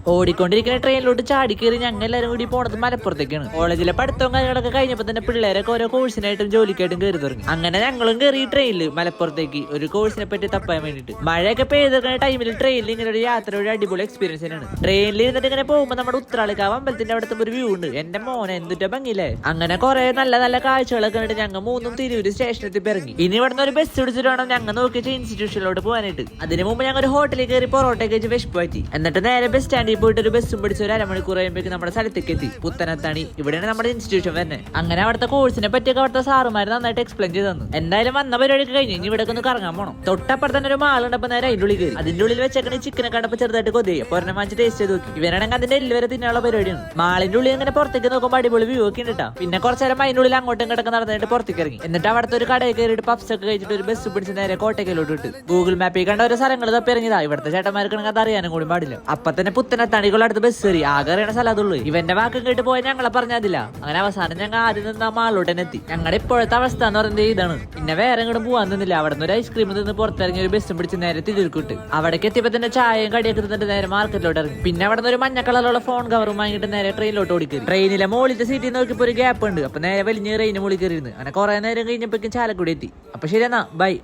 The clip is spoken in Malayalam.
ഓടിക്കൊണ്ടിരിക്കുന്ന ട്രെയിനിലോട്ട് ചാടി കയറി ഞങ്ങൾ എല്ലാവരും കൂടി പോണത് മലപ്പുറത്തേക്കാണ്. കോളേജിലെ പഠിത്തവും കാര്യങ്ങളൊക്കെ കഴിഞ്ഞപ്പോൾ തന്നെ പിള്ളേരൊക്കെ ഓരോ കോഴ്സിനായിട്ടും ജോലിക്കായിട്ടും കയറി തുടങ്ങി. അങ്ങനെ ഞങ്ങളും കയറി ട്രെയിനിൽ മലപ്പുറത്തേക്ക് ഒരു കോഴ്സിനെ പറ്റി തപ്പാൻ വേണ്ടിയിട്ട്. മഴയൊക്കെ പെയ്തിരിക്കുന്ന ടൈമിൽ ട്രെയിനിൽ ഇങ്ങനെ ഒരു യാത്ര ഒരു അടിപൊളി എക്സ്പീരിയൻസ് തന്നെയാണ്. ട്രെയിനിൽ ഇരുന്നിട്ട് ഇങ്ങനെ പോകുമ്പോൾ നമ്മുടെ ഉത്രാളിക്കാവ് അമ്പലത്തിന്റെ അവിടുത്തെ ഒരു വ്യൂ ഉണ്ട്. എന്റെ മോനെ എന്തിന്റെ ഭംഗിയില്ലേ. അങ്ങനെ കുറെ നല്ല നല്ല കാഴ്ചകളൊക്കെ കണ്ടിട്ട് ഞങ്ങൾ മൂന്നും തിരൂര് സ്റ്റേഷനെത്തി ഇറങ്ങി. ഇനി ഇവിടുന്ന് ഒരു ബസ് പിടിച്ചിട്ട് വേണം ഞങ്ങൾ നോക്കിച്ച ഇൻസ്റ്റിറ്റ്യൂഷനിലോട്ട് പോകാനായിട്ട്. അതിന് മുമ്പ് ഞങ്ങൾ ഒരു ഹോട്ടലിൽ കയറി പൊറോട്ടയൊക്കെ വെച്ച് വിശപ്പ് പറ്റി. എന്നിട്ട് നേരെ ബസ് സ്റ്റാൻഡിൽ പോയിട്ട് ഒരു ബസ്സും പിടിച്ച് ഒരു അരമണിക്കൂർ കഴിയുമ്പോഴേക്ക് നമ്മുടെ സ്ഥലത്തേക്ക് എത്തി. പുത്തനത്താണി ഇവിടെയാണ് നമ്മുടെ ഇൻസ്റ്റിറ്റ്യൂഷൻ വരുന്നത്. അങ്ങനെ അവിടുത്തെ കോഴ്സിനെ പറ്റിയൊക്കെ അവിടുത്തെ സാറുമാർ നന്നായിട്ട് എക്സ്പ്ലെയിൻ ചെയ്ത് തന്നു. എന്തായാലും വന്ന പരിപാടിയൊക്കെ കഴിഞ്ഞ് ഇനി ഇവിടെ ഒന്ന് കറങ്ങാൻ പോകണം. തൊട്ടപ്പുറത്ത് തന്നെ ഒരു മാളുണ്ടപ്പോൾ നേരെ അതിന്റെ ഉള്ളിൽ കയറി. അതിന്റെ ഉള്ളിൽ വെച്ചേക്കണ ചിക്കനെ കണ്ടപ്പോൾ ചെറുതായിട്ട് കൊതിയായി. പൊരനെ വാങ്ങിച്ച് ടേസ്റ്റ് ചെയ്ത് നോക്കി. ഇവരാണെങ്കിൽ അതിന്റെ എല്ല് വരെ തിന്നാനുള്ള പരിപാടിയാണ്. മാളിന്റെ ഉള്ളിൽ ഇങ്ങനെ പുറത്തേക്ക് നോക്കുമ്പോൾ അടിപൊളി വ്യൂ ഒക്കെ ഉണ്ട്. പിന്നെ കുറച്ചു നേരം അതിന്റെ ഉള്ളിൽ അങ്ങോട്ടും ഇങ്ങോട്ടൊക്കെ നടന്നിട്ട് പുറത്തേക്ക് ഇറങ്ങി. എന്നിട്ട് അവിടുത്തെ ഒരു കടയിൽ കയറിയിട്ട് പപ്സ് ഒക്കെ കഴിച്ചിട്ട് ഒരു ബസ് പിടിച്ച് നേരെ കോട്ടയ്ക്കലോട്ട് ഇട്ട് ഗൂഗിൾ മാപ്പിൽ കണ്ട ഓരോ സ്ഥലങ്ങൾ തപ്പി ഇറങ്ങിയതാ. ഇവിടുത്തെ ചേട്ടന്മാർക്കാണെങ്കിൽ അത് അറിയാനും കൂടി പാടില്ല. അപ്പൊ തന്നെ പുത്തനത്താണിക്കുള്ള അടുത്ത് ബസ് കയറി. ആകെ അറിയണ സ്ഥലം അതുള്ളൂ. ഇവന്റെ വാക്കും കേട്ട് പോയാൽ ഞങ്ങളെ പറഞ്ഞതില്ല. അങ്ങനെ അവസാനം ഞങ്ങൾ ആദ്യം നിന്ന് ആ മാളിലോട്ട് തന്നെ എത്തി. ഞങ്ങളുടെ ഇപ്പോഴത്തെ അവസ്ഥ എന്ന് പറയുന്നത് ഇതാണ്. പിന്നെ വേറെ ഇങ്ങോട്ടും പോകാൻ നിന്നില്ല. അവിടെ നിന്ന് ഒരു ഐസ്ക്രീം നിന്ന് പുറത്തിറങ്ങി ഒരു ബസ്സും പിടിച്ച് നേരെ തിരുക്കൂട്ട്. അവിടേക്ക് എത്തിയപ്പോ തന്നെ ചായയും കടിയൊക്കെ തിന്നിട്ട് നേരെ മാർക്കറ്റിലോട്ട് ഇറങ്ങി. പിന്നെ അവിടെ നിന്ന് ഒരു മഞ്ഞ കളറുള്ള ഫോൺ കവറും വാങ്ങിയിട്ട് നേരെ ട്രെയിനിലോട്ട് ഓടിക്കറി. ട്രെയിനിലെ മോളിത്തെ സീറ്റിൽ നോക്കിയപ്പോ ഒരു ഗ്യാപ്പ് ഉണ്ട്. അപ്പൊ നേരെ വലിഞ്ഞ് ട്രെയിന് മുകളിൽ കയറിയിരുന്നു. അങ്ങനെ കുറെ നേരം കഴിഞ്ഞപ്പോഴേക്കും ചാലക്കുടി എത്തി. അപ്പൊ ശരി എന്നാ ബൈ.